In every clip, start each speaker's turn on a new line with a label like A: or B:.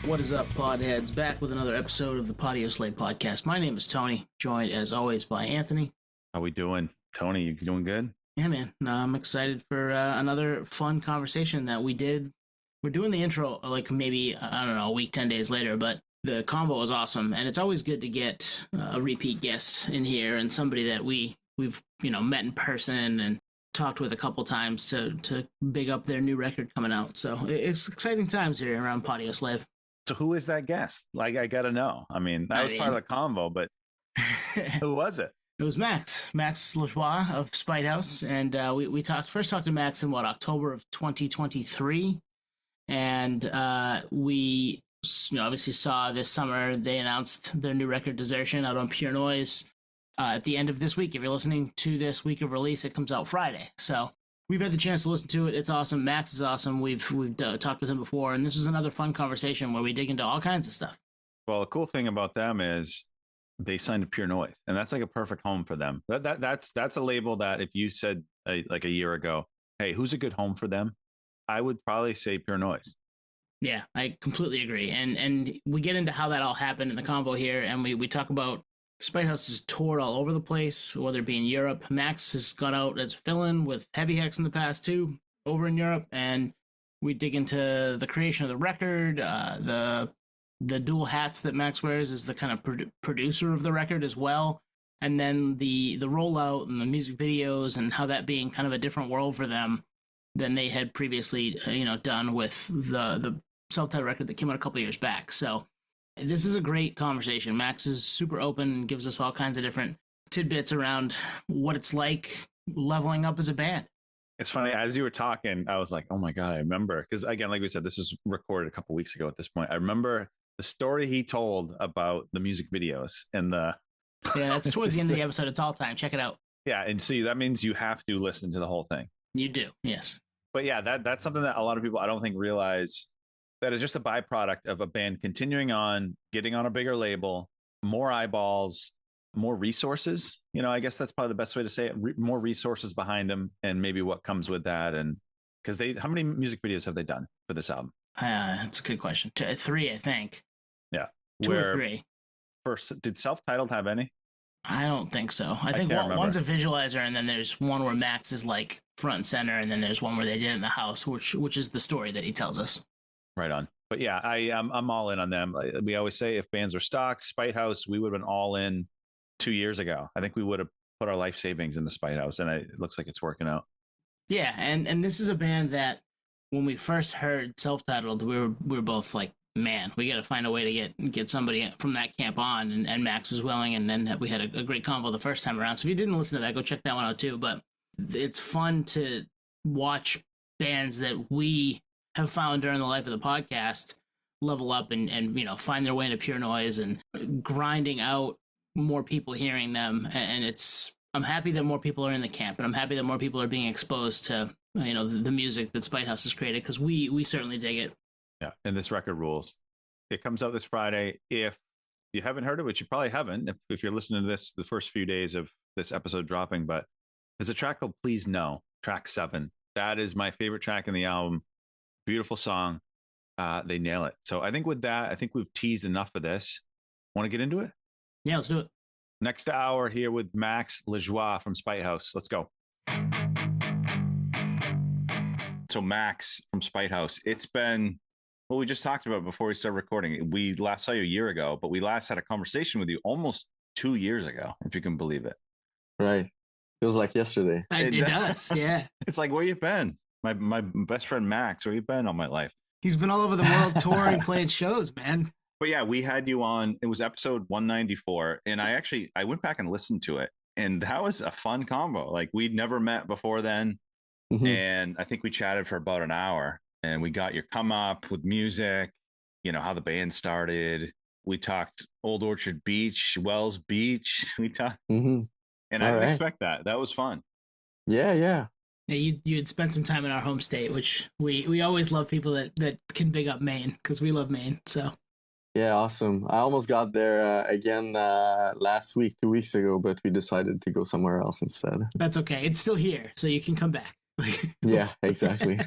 A: What is up, podheads? Back with another episode of the Podioslave podcast. My name is Tony, joined as always by Anthony.
B: How we doing? Tony, you doing good?
A: Yeah, man. I'm excited for another fun conversation that we did. We're doing the intro like maybe, I don't know, a week, 10 days later, but the combo was awesome. And it's always good to get a repeat guest in here and somebody that we've met in person and talked with a couple times to big up their new record coming out. So it's exciting times here around Podioslave.
B: So who is that guest? Like, I got to know. I mean, that was part of the convo, but who was it?
A: It was Max Lajoie of Spitehouse. And we first talked to Max in October of 2023. And we obviously saw this summer they announced their new record Desertion out on Pure Noise at the end of this week. If you're listening to this week of release, it comes out Friday. So we've had the chance to listen to it. It's awesome. Max is awesome. We've talked with him before, and this is another fun conversation where we dig into all kinds of stuff.
B: Well, the cool thing about them is they signed to Pure Noise, and that's like a perfect home for them. That's a label that if you said like a year ago, hey, who's a good home for them? I would probably say Pure Noise.
A: Yeah, I completely agree. And we get into how that all happened in the combo here, and we talk about Spitehouse has toured all over the place, whether it be in Europe. Max has gone out as fill-in with Heavy Hex in the past too, over in Europe, and we dig into the creation of the record, the dual hats that Max wears as the kind of producer of the record as well, and then the rollout and the music videos and how that being kind of a different world for them than they had previously done with the self-titled record that came out a couple years back. So this is a great conversation. Max is super open and gives us all kinds of different tidbits around what it's like leveling up as a band.
B: It's funny, as you were talking, I was like, oh my God, I remember. Because again, like we said, this was recorded a couple weeks ago at this point. I remember the story he told about the music videos and the...
A: Yeah, that's towards the end of the episode. It's all time. Check it out.
B: Yeah, and see, that means you have to listen to the whole thing.
A: You do, yes.
B: But yeah, that's something that a lot of people I don't think realize that is just a byproduct of a band continuing on, getting on a bigger label, more eyeballs, more resources. I guess that's probably the best way to say it. More resources behind them, and maybe what comes with that. And because how many music videos have they done for this album?
A: That's a good question. 3, I think.
B: Yeah,
A: 2 or 3.
B: First, did self-titled have any?
A: I don't think so. I think one's a visualizer, and then there's one where Max is like front and center, and then there's one where they did it in the house, which is the story that he tells us.
B: Right on. But yeah, I'm all in on them. We always say if bands are stock, Spitehouse, we would have been all in 2 years ago. I think we would have put our life savings into Spitehouse, and it looks like it's working out. Yeah,
A: and this is a band that when we first heard self-titled, we were both like, man, we got to find a way to get somebody from that camp on, and Max was willing, and then we had a great convo the first time around. So if you didn't listen to that, go check that one out too. But it's fun to watch bands that we have found during the life of the podcast level up and find their way into Pure Noise and grinding out more people hearing them. And I'm happy that more people are in the camp, and I'm happy that more people are being exposed to the music that Spitehouse has created, because we certainly dig it.
B: Yeah, and this record rules. It comes out this Friday. If you haven't heard it, which you probably haven't, if you're listening to this the first few days of this episode dropping, but there's a track called Please No, track 7. That is my favorite track in the album. Beautiful song. They nail it. So I think with that, I think we've teased enough of this. Want to get into it?
A: Yeah, let's do it.
B: Next hour here with Max Lajoie from Spitehouse. Let's go. So Max from Spitehouse, it's been... Well, we just talked about it before we started recording. We last saw you a year ago, but we last had a conversation with you almost 2 years ago, if you can believe it.
C: Right. Feels like yesterday.
A: It does, yeah.
B: It's like, where you been? My best friend, Max, where you been all my life?
A: He's been all over the world touring, playing shows, man.
B: But yeah, we had you on. It was episode 194. And I went back and listened to it. And that was a fun combo. Like, we'd never met before then. Mm-hmm. And I think we chatted for about an hour. And we got your come up with music, how the band started. We talked Old Orchard Beach, Wells Beach. We talked, and I didn't expect that. That was fun.
C: Yeah.
A: Yeah, you had spent some time in our home state, which we always love people that can big up Maine, because we love Maine. So
C: yeah, awesome. I almost got there again last week, 2 weeks ago, but we decided to go somewhere else instead.
A: That's okay. It's still here, so you can come back.
C: Yeah, exactly.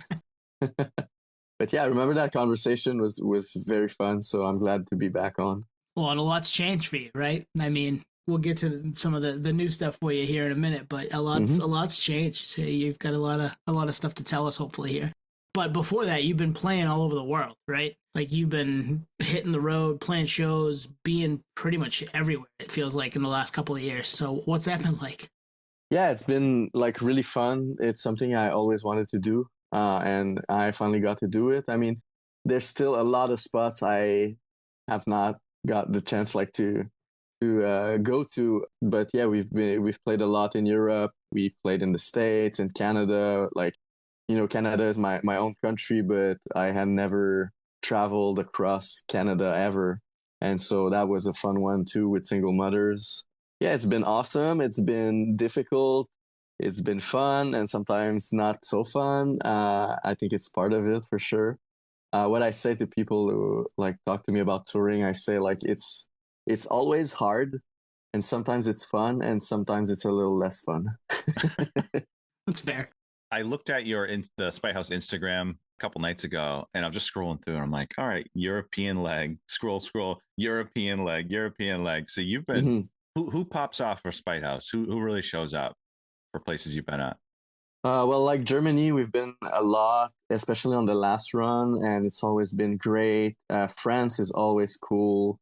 C: But yeah, I remember that conversation was very fun. So I'm glad to be back on.
A: Well, and a lot's changed for you, right? I mean, we'll get to some of the new stuff for you here in a minute, but
C: Mm-hmm.
A: a lot's changed. So you've got a lot of stuff to tell us hopefully here. But before that, you've been playing all over the world, right? Like you've been hitting the road, playing shows, being pretty much everywhere. It feels like in the last couple of years. So what's that been like?
C: Yeah, it's been like really fun. It's something I always wanted to do, and I finally got to do it. I mean, there's still a lot of spots I have not got the chance like to go to, but yeah, we've played a lot in Europe. We played in the States and Canada. Like, Canada is my own country, but I had never traveled across Canada ever, and so that was a fun one too with single mothers. Yeah, it's been awesome. It's been difficult. It's been fun and sometimes not so fun. I think it's part of it for sure. What I say to people who like talk to me about touring, I say like it's always hard, and sometimes it's fun, and sometimes it's a little less fun.
A: That's fair.
B: I looked at the Spite House Instagram a couple nights ago, and I'm just scrolling through, and I'm like, all right, European leg, scroll, European leg. So you've been
C: Mm-hmm.
B: who pops off for Spite House? Who really shows up for places you've been at?
C: Well, like Germany, we've been a lot, especially on the last run, and it's always been great. France is always cool.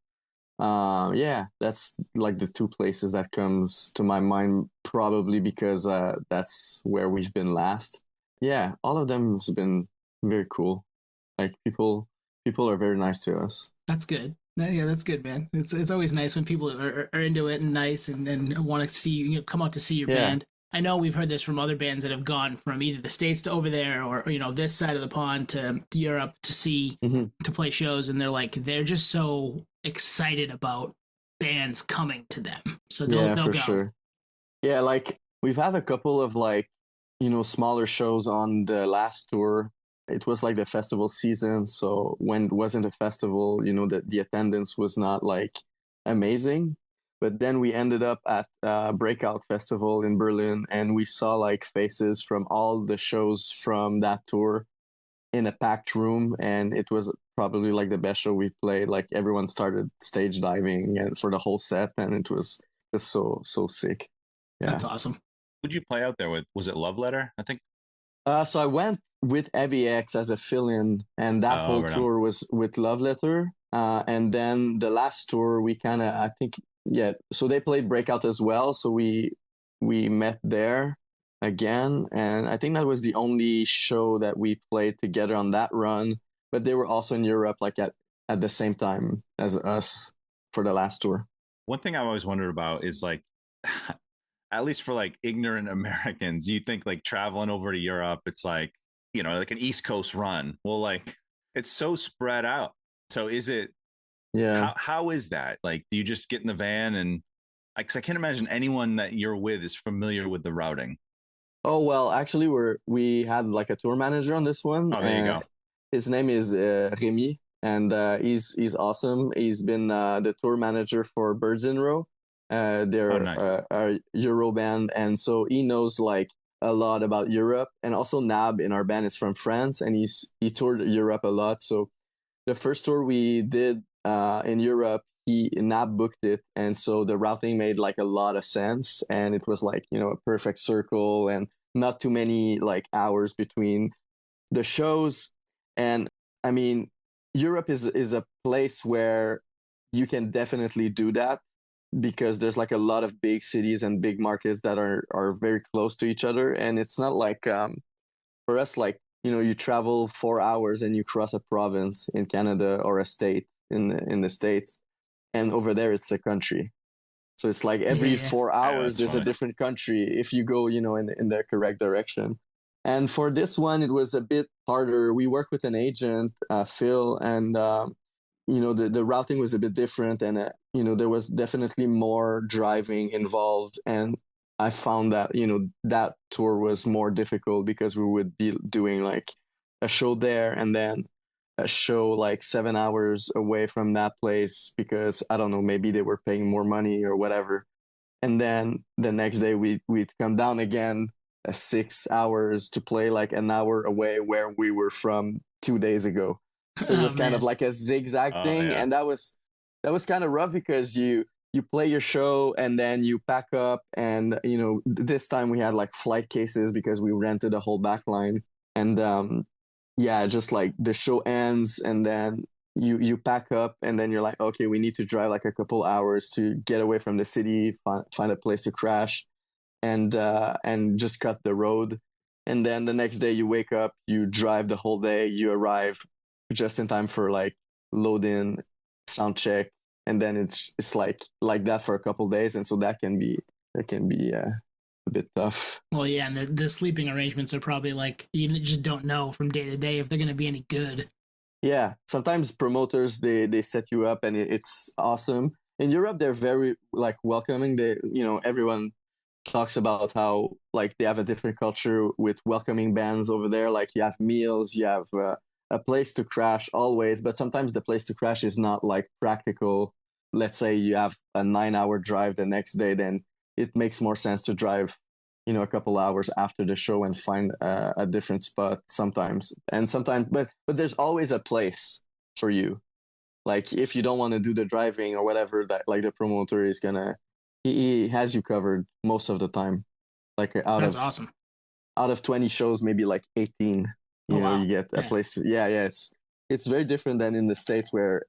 C: Yeah, that's like the two places that comes to my mind, probably because that's where we've been last. Yeah, all of them has been very cool. Like people are very nice to us.
A: That's good. Yeah, that's good, man. It's always nice when people are into it and nice and want to see you, come out to see your
C: Yeah.
A: band. I know we've heard this from other bands that have gone from either the states to over there, or this side of the pond to Europe to see
C: Hmm.
A: to play shows, and they're just so excited about bands coming to them, so
C: Yeah,
A: they'll
C: for
A: go.
C: sure. Yeah, like we've had a couple of like, smaller shows on the last tour. It was like the festival season, so when it wasn't a festival, the attendance was not like amazing. But then we ended up at Breakout Festival in Berlin, and we saw like faces from all the shows from that tour in a packed room, and it was probably like the best show we've played. Like everyone started stage diving and for the whole set, and it was just so sick.
A: That's
C: Yeah.
A: awesome.
B: Who'd you play out there with? Was it Love Letter? I think.
C: So I went with Evie X as a fill-in, and that
B: Oh,
C: whole
B: right on.
C: tour was with Love Letter. And then the last tour, we kind of, I think, yeah. So they played Breakout as well. So we met there again, and I think that was the only show that we played together on that run. But they were also in Europe, like at the same time as us for the last tour.
B: One thing I've always wondered about is like, at least for like ignorant Americans, you think like traveling over to Europe, it's like, like an East Coast run. Well, like it's so spread out. So is it,
C: Yeah.
B: how is that? Like, do you just get in the van and, because I can't imagine anyone that you're with is familiar with the routing.
C: Oh well, actually, we had like a tour manager on this one,
B: Oh, there you
C: and
B: go.
C: his name is Remy, and he's awesome. He's been the tour manager for Birds in Row.
B: Oh,
C: They're
B: nice.
C: a Euro band, and so he knows like a lot about Europe. And also Nab in our band is from France, and he toured Europe a lot. So the first tour we did in Europe, he Nab booked it, and so the routing made like a lot of sense, and it was like a perfect circle and not too many like hours between the shows. And I mean, Europe is a place where you can definitely do that because there's like a lot of big cities and big markets that are very close to each other, and it's not like for us like you travel 4 hours and you cross a province in Canada or a state in the States, and over there it's a country. So it's like
A: Yeah,
C: every
A: yeah.
C: four
B: Yeah,
C: hours
B: that's
C: there's a
B: funny.
C: different country if you go in the correct direction. And for this one it was a bit harder. We worked with an agent, Phil, and the routing was a bit different, and there was definitely more driving involved. And I found that that tour was more difficult because we would be doing like a show there and then a show like 7 hours away from that place because I don't know, maybe they were paying more money or whatever. And then the next day we'd come down again 6 hours to play like an hour away where we were from 2 days ago. So it
A: Oh
C: was kind of
A: man.
C: like a zigzag
B: Oh
C: thing,
B: yeah.
C: and that was kind of rough because you play your show and then you pack up, and this time we had like flight cases because we rented a whole back line, and yeah, just like the show ends and then you pack up and then you're like, okay, we need to drive like a couple hours to get away from the city, find a place to crash, and just cut the road. And then the next day you wake up, you drive the whole day, you arrive just in time for like load in, sound check, and then it's like that for a couple days, and so that can be a bit tough.
A: Well, yeah, and the sleeping arrangements are probably like you just don't know from day to day if they're going to be any good.
C: Yeah, sometimes promoters they set you up and it's awesome. In Europe, they're very like welcoming. Everyone talks about how like they have a different culture with welcoming bands over there. Like you have meals, you have a place to crash always, but sometimes the place to crash is not like practical. Let's say you have a 9 hour drive the next day, then it makes more sense to drive, a couple hours after the show and find a different spot sometimes. And sometimes, but there's always a place for you. Like if you don't want to do the driving or whatever, that like the promoter is gonna he has you covered most of the time. Like
A: That's awesome.
C: out of 20 shows, maybe like 18,
A: Oh
C: you
A: wow.
C: get a
A: Yeah.
C: place. Yeah, yeah. It's very different than in the States where,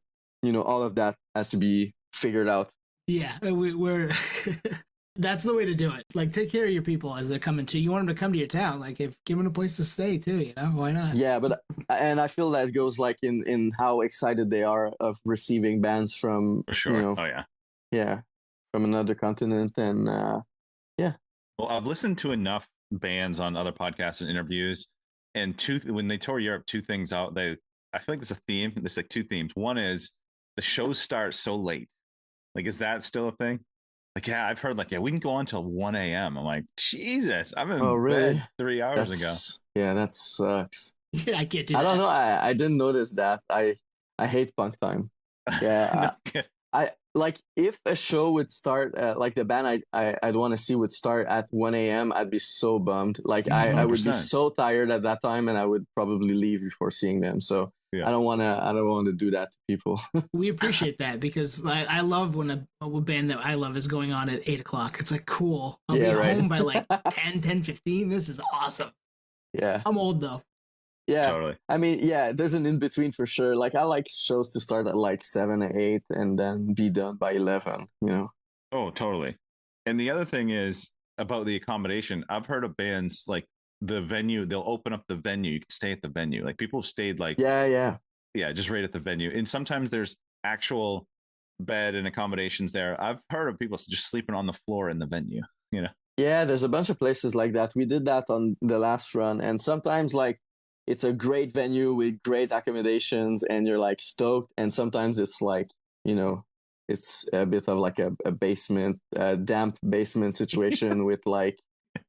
C: all of that has to be figured out.
A: Yeah, we're that's the way to do it. Like, take care of your people as they're coming to. You want them to come to your town. Like, if give them a place to stay too. Why not?
C: Yeah, and I feel that goes like in how excited they are of receiving bands from,
B: For sure. Oh yeah.
C: yeah, from another continent, and yeah.
B: Well, I've listened to enough bands on other podcasts and interviews, and when they tour Europe, two things out. I feel like there's a theme. There's like two themes. One is the shows start so late. Like, is that still a thing? Like, yeah, I've heard like, yeah, we can go on till 1 a.m. I'm like, Jesus, I'm
C: Oh,
B: in
C: really?
B: bed 3 hours ago.
C: Yeah, that sucks.
A: Yeah, I can't do
C: I
A: that.
C: don't know. I didn't notice that. I hate punk time. Yeah,
B: No,
C: I like if a show would start like the band I'd want to see would start at 1 a.m. I'd be so bummed. Like I would be
B: 100%.
C: so tired at that time, and I would probably leave before seeing them. So
B: Yeah.
C: I don't want to do that to people.
A: We appreciate that because I love when a band that I love is going on at 8 o'clock. It's like cool. I'll
C: Yeah,
A: be
C: right.
A: home by like 10:15. This is awesome.
C: Yeah.
A: I'm old though.
C: Yeah.
B: Totally.
C: I mean, yeah, there's an in between for sure. Like I like shows to start at like 7 or 8 and then be done by 11,
B: Oh, totally. And the other thing is about the accommodation. I've heard of bands like the venue, they'll open up the venue. You can stay at the venue. Like people have stayed like,
C: Yeah.
B: just right at the venue. And sometimes there's actual bed and accommodations there. I've heard of people just sleeping on the floor in the venue.
C: Yeah, there's a bunch of places like that. We did that on the last run, and sometimes like it's a great venue with great accommodations and you're like stoked, and sometimes it's like, it's a bit of like a basement, a damp basement situation with like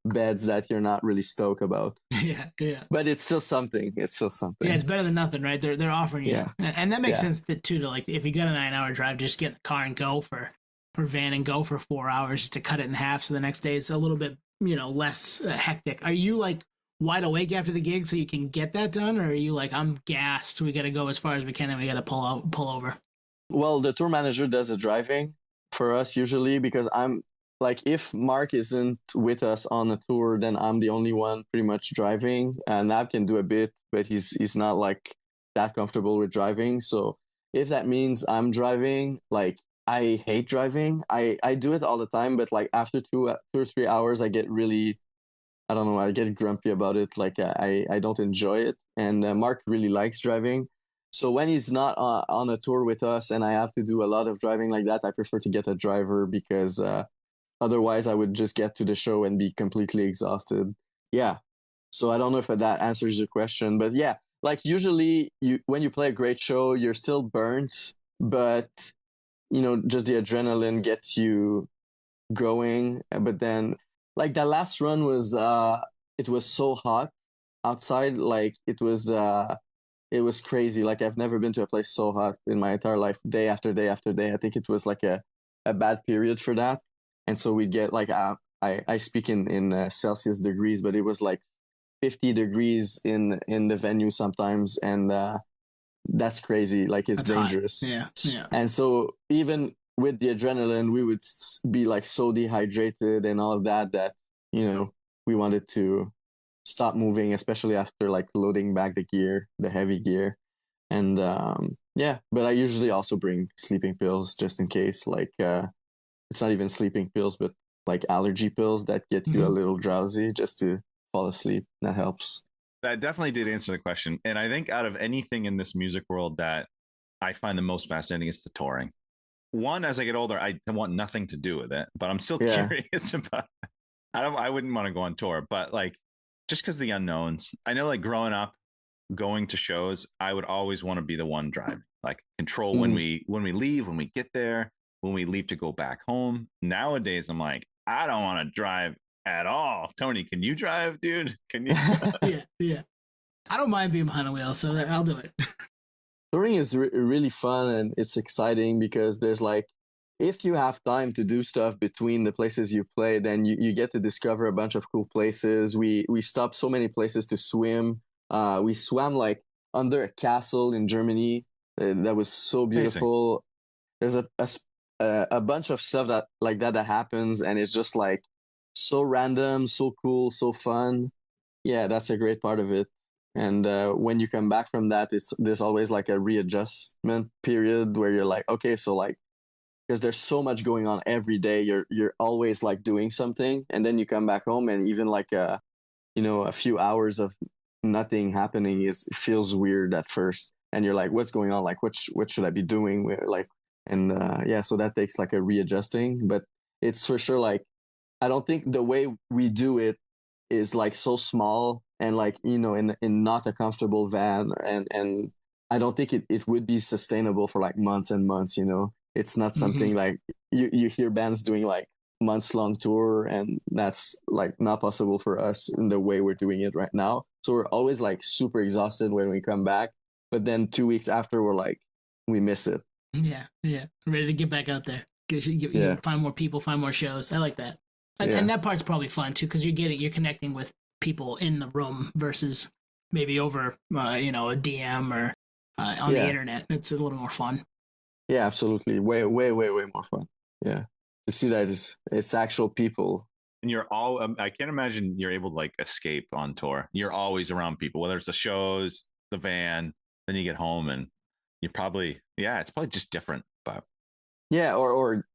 C: beds that you're not really stoked about.
A: Yeah.
C: But it's still something. It's still something.
A: Yeah, it's better than nothing, right? They're offering you,
C: Yeah.
A: And that makes
C: Yeah.
A: sense too. To like, if you got a 9 hour drive, just get in the car and go for van and go for 4 hours to cut it in half, so the next day is a little bit less hectic. Are you like wide awake after the gig so you can get that done, or are you like, I'm gassed, we got to go as far as we can and we got to pull over?
C: Well, the tour manager does the driving for us usually because I'm like, if Mark isn't with us on the tour, then I'm the only one pretty much driving. Nav can do a bit, but he's not like that comfortable with driving. So if that means I'm driving, like I hate driving. I do it all the time, but like after 2 or 3 hours, I get really, I don't know, I get grumpy about it. Like I don't enjoy it. And Mark really likes driving. So when he's not on a tour with us and I have to do a lot of driving like that, I prefer to get a driver because otherwise I would just get to the show and be completely exhausted. Yeah. So I don't know if that answers your question, but yeah, like usually when you play a great show, you're still burnt, but just the adrenaline gets you going. But then like the last run was it was so hot outside, like it was crazy. Like I've never been to a place so hot in my entire life, day after day after day. I think it was like a bad period for that. And so we get like I speak in Celsius degrees, but it was like 50 degrees in the venue sometimes, and that's crazy. Like, it's
A: That's hot.
C: dangerous.
A: Yeah.
C: And so even with the adrenaline, we would be like so dehydrated and all of that we wanted to stop moving, especially after like loading back the heavy gear. And but I usually also bring sleeping pills just in case. Like, it's not even sleeping pills, but like allergy pills that get you a little drowsy just to fall asleep. That helps.
B: That definitely did answer the question. And I think out of anything in this music world that I find the most fascinating is the touring. One, as I get older, I want nothing to do with it, but I'm still curious about it. I wouldn't want to go on tour, but like, just because the unknowns. I know, like, growing up, going to shows, I would always want to be the one driving, like control when we leave, when we get there, when we leave to go back home. Nowadays, I'm like, I don't want to drive at all. Tony, can you drive, dude? Can you?
A: Yeah. I don't mind being behind the wheel, so I'll do it.
C: Touring is really fun, and it's exciting because there's like, if you have time to do stuff between the places you play, then you get to discover a bunch of cool places. We stopped so many places to swim. We swam like under a castle in Germany. That was so beautiful. Amazing. There's a bunch of stuff that happens, and it's just like so random, so cool, so fun. Yeah, that's a great part of it. And when you come back from that, there's always like a readjustment period where you're like, okay, so like, because there's so much going on every day, you're always like doing something, and then you come back home, and even like a few hours of nothing happening feels weird at first, and you're like, what's going on? Like, what should I be doing? So that takes like a readjusting, but it's for sure like, I don't think the way we do it is like so small and like, in not a comfortable van, and I don't think it would be sustainable for like months and months. It's not something like you hear bands doing like months long tour, and that's like not possible for us in the way we're doing it right now. So we're always like super exhausted when we come back, but then 2 weeks after we're like, we miss it.
A: Yeah. Ready to get back out there. Find more people, find more shows. I like that. And that part's probably fun too, because you're connecting with people in the room versus maybe over a DM or on the internet. It's a little more fun.
C: Yeah, absolutely. Way more fun. Yeah, to see that it's actual people.
B: And you're all, I can't imagine you're able to like escape on tour. You're always around people, whether it's the shows, the van, then you get home and you probably, it's probably just different. But
C: yeah, or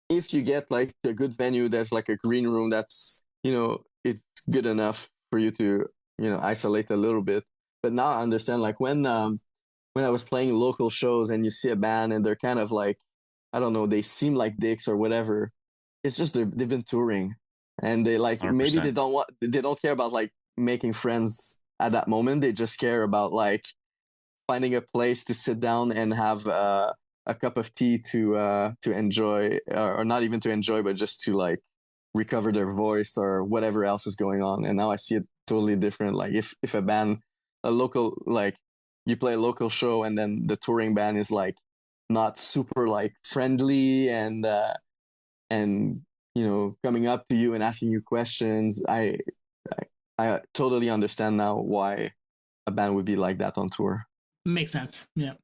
C: if you get like a good venue, there's like a green room that's, it's good enough for you to, isolate a little bit. But now I understand, like when I was playing local shows and you see a band and they're kind of like, I don't know, they seem like dicks or whatever. It's just they've been touring, and they like 100%. Maybe they don't care about like making friends at that moment. They just care about like finding a place to sit down and have a cup of tea to enjoy, or not even to enjoy, but just to like recover their voice or whatever else is going on. And now I see it totally different. Like if a band, a local, like you play a local show and then the touring band is like not super like friendly and coming up to you and asking you questions. I totally understand now why a band would be like that on tour.
A: Makes sense. Yeah.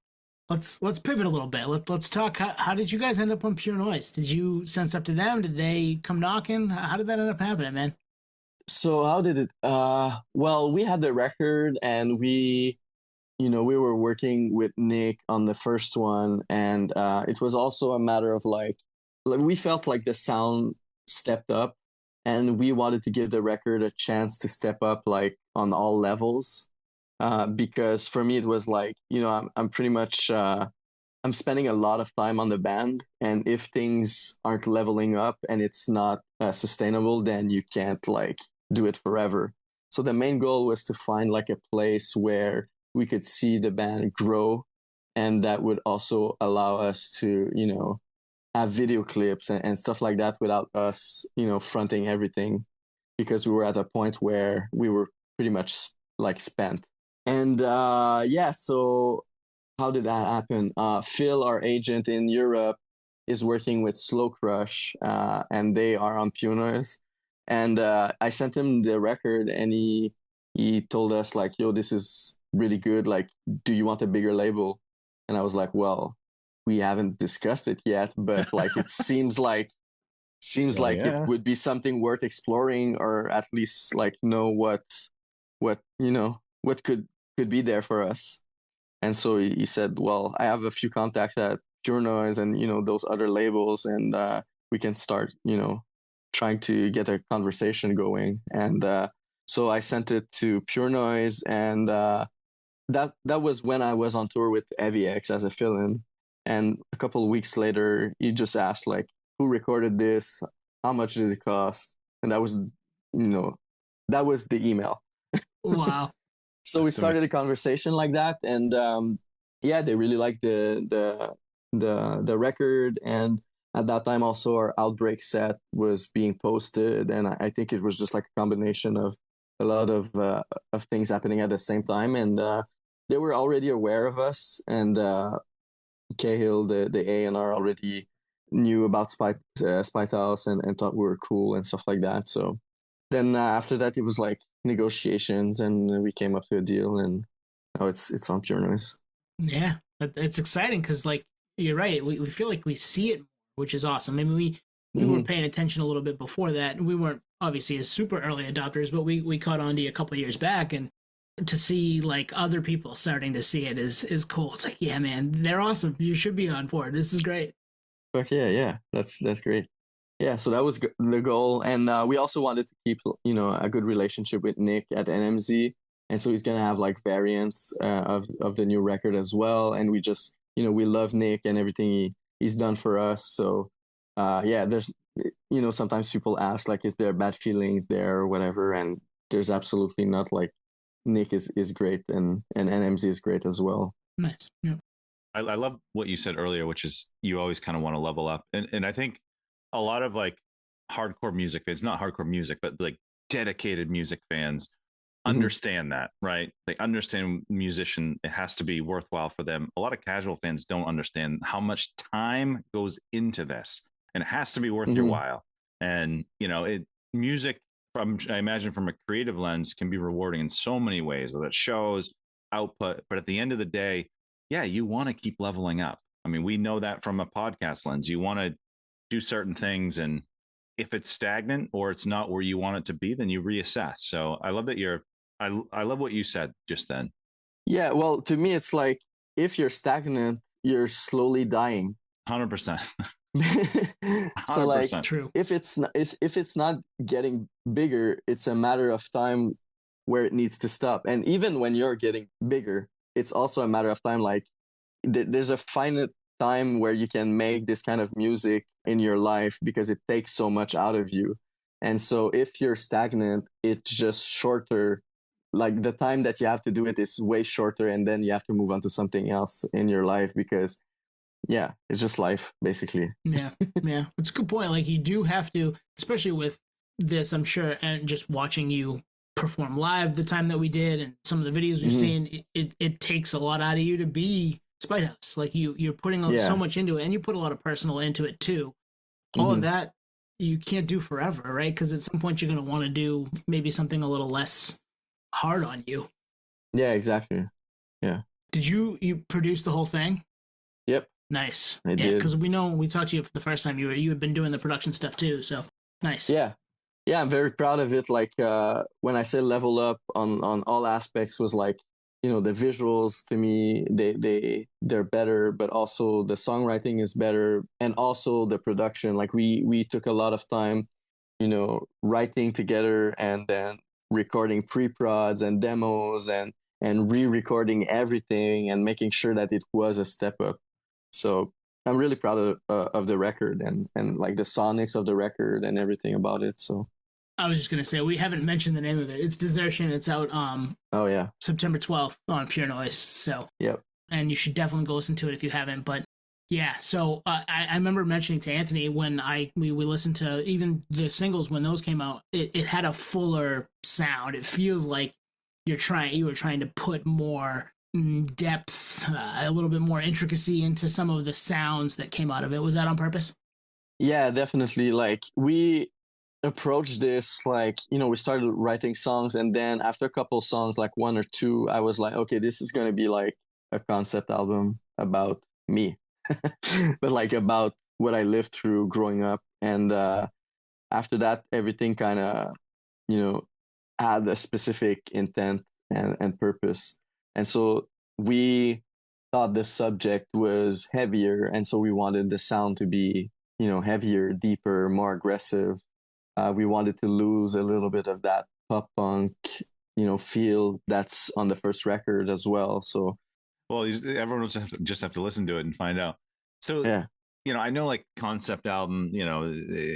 A: Let's pivot a little bit. Let's talk. How did you guys end up on Pure Noise? Did you send stuff to them? Did they come knocking? How did that end up happening, man?
C: So how did it? Well, we had the record, and we were working with Nick on the first one, and it was also a matter of like we felt like the sound stepped up, and we wanted to give the record a chance to step up like on all levels. Because for me it was like, I'm pretty much I'm spending a lot of time on the band, and if things aren't leveling up and it's not sustainable, then you can't like do it forever. So the main goal was to find like a place where we could see the band grow, and that would also allow us to have video clips and stuff like that without us fronting everything, because we were at a point where we were pretty much like spent. And so how did that happen? Phil, our agent in Europe, is working with Slow Crush, and they are on Pure Noise. And I sent him the record, and he he told us like, "Yo, this is really good. Like, do you want a bigger label?" And I was like, "Well, we haven't discussed it yet, but like it seems
B: Well,
C: like it
B: yeah.
C: would be something worth exploring, or at least like know what what could be there for us." And so he said, "Well, I have a few contacts at Pure Noise and those other labels, and we can start trying to get a conversation going." And so I sent it to Pure Noise, and that was when I was on tour with AVX as a fill-in. And a couple of weeks later, he just asked like, "Who recorded this? How much did it cost?" And that was the email.
A: Wow.
C: So we started a conversation like that, and yeah, they really liked the record. And at that time, also our Outbreak set was being posted, and I think it was just like a combination of a lot of things happening at the same time, and they were already aware of us, and Cahill, the A&R, already knew about Spite House and thought we were cool and stuff like that. So then after that, it was like negotiations, and we came up to a deal, and now it's on Pure Noise.
A: Yeah, it's exciting because, like, you're right. We feel like we see it, which is awesome. I mean, we were paying attention a little bit before that, and we weren't obviously as super early adopters, but we caught on to you a couple of years back, and to see like other people starting to see it is cool. It's like, yeah, man, they're awesome. You should be on board. This is great.
C: But yeah, that's great. Yeah, so that was the goal, and we also wanted to keep a good relationship with Nick at NMZ, and so he's gonna have like variants of the new record as well. And we just we love Nick and everything he's done for us. So yeah, there's sometimes people ask like, is there bad feelings there or whatever, and there's absolutely not. Like, Nick is great, and NMZ is great as well.
A: Nice. Yeah.
B: I love what you said earlier, which is you always kind of want to level up, and I think a lot of like hardcore music fans, not hardcore music, but like dedicated music fans understand that, right? They understand musician, it has to be worthwhile for them. A lot of casual fans don't understand how much time goes into this, and it has to be worth your while. And music, I imagine from a creative lens, can be rewarding in so many ways, whether it's shows, output, but at the end of the day, yeah, you want to keep leveling up. I mean, we know that from a podcast lens. You want to do certain things, and if it's stagnant or it's not where you want it to be, then you reassess. So I love that I love what you said just then.
C: Yeah, well, to me, it's like if you're stagnant, you're slowly dying.
B: 100%.
C: So like,
A: true.
C: If it's not getting bigger, it's a matter of time where it needs to stop. And even when you're getting bigger, it's also a matter of time. Like there's a finite time where you can make this kind of music in your life because it takes so much out of you. And so if you're stagnant, it's just shorter. Like the time that you have to do it is way shorter, and then you have to move on to something else in your life because yeah, it's just life basically.
A: Yeah. It's a good point. Like you do have to, especially with this, I'm sure, and just watching you perform live the time that we did and some of the videos we've seen, it takes a lot out of you to be Spite House. Like you're putting so much into it, and you put a lot of personal into it too. All of that you can't do forever, right? Because at some point you're going to want to do maybe something a little less hard on you.
C: Yeah, exactly. Yeah.
A: Did you produce the whole thing?
C: Yep.
A: Nice.
C: I did.
A: Because we know when we talked to you for the first time, you had been doing the production stuff too. So nice.
C: Yeah, I'm very proud of it. Like when I say level up on all aspects, was like the visuals to me they're better, but also the songwriting is better, and also the production. Like we took a lot of time, writing together and then recording pre-prods and demos and re-recording everything and making sure that it was a step up. So I'm really proud of the record and like the sonics of the record and everything about it. So
A: I was just gonna say we haven't mentioned the name of it. It's Desertion. It's out September 12th on Pure Noise. So
C: yep.
A: And you should definitely go listen to it if you haven't. But yeah, so I remember mentioning to Anthony when we listened to even the singles when those came out, it had a fuller sound. It feels like you were trying to put more depth, a little bit more intricacy into some of the sounds that came out of it. Was that on purpose?
C: Yeah, definitely. Like we approached this like, we started writing songs, and then after a couple songs, like one or two, I was like, okay, this is gonna be like a concept album about me, but like about what I lived through growing up. And after that, everything kind of, you know, had a specific intent and purpose. And so we thought the subject was heavier, and so we wanted the sound to be, heavier, deeper, more aggressive. We wanted to lose a little bit of that pop punk, feel that's on the first record as well. So,
B: well, everyone will just have to listen to it and find out. So,
C: yeah.
B: I know like concept album,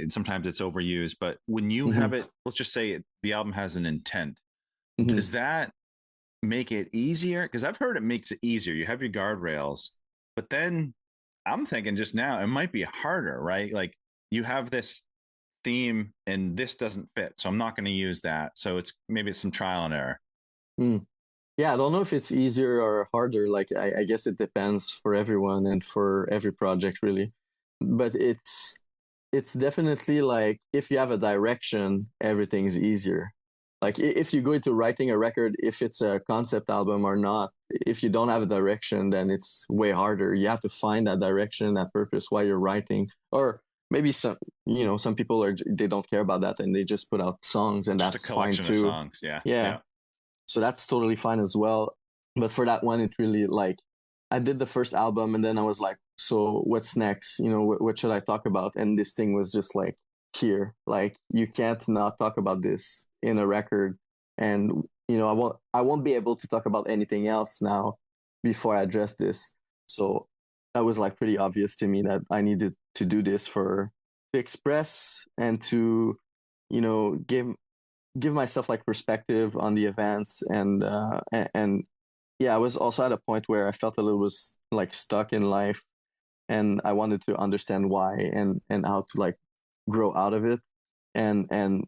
B: sometimes it's overused, but when you have it, let's just say the album has an intent. Does that make it easier? Because I've heard it makes it easier. You have your guardrails, but then I'm thinking just now it might be harder, right? Like you have this theme and this doesn't fit, so I'm not going to use that. So maybe it's some trial and error.
C: Yeah, I don't know if it's easier or harder. Like I guess it depends for everyone and for every project, really. But it's definitely like if you have a direction, everything's easier. Like if you go into writing a record, if it's a concept album or not, if you don't have a direction, then it's way harder. You have to find that direction, that purpose while you're writing. Or maybe some people they don't care about that and they just put out songs, and
B: Just
C: that's
B: a collection
C: fine too.
B: of songs. Yeah.
C: So that's totally fine as well. But for that one, it really like I did the first album, and then I was like, so what's next? What should I talk about? And this thing was just like here, like you can't not talk about this in a record. And I won't be able to talk about anything else now before I address this. So that was like pretty obvious to me that I needed to do this to express and to give myself like perspective on the events. And yeah, I was also at a point where I felt a little was like stuck in life, and I wanted to understand why and how to like grow out of it. And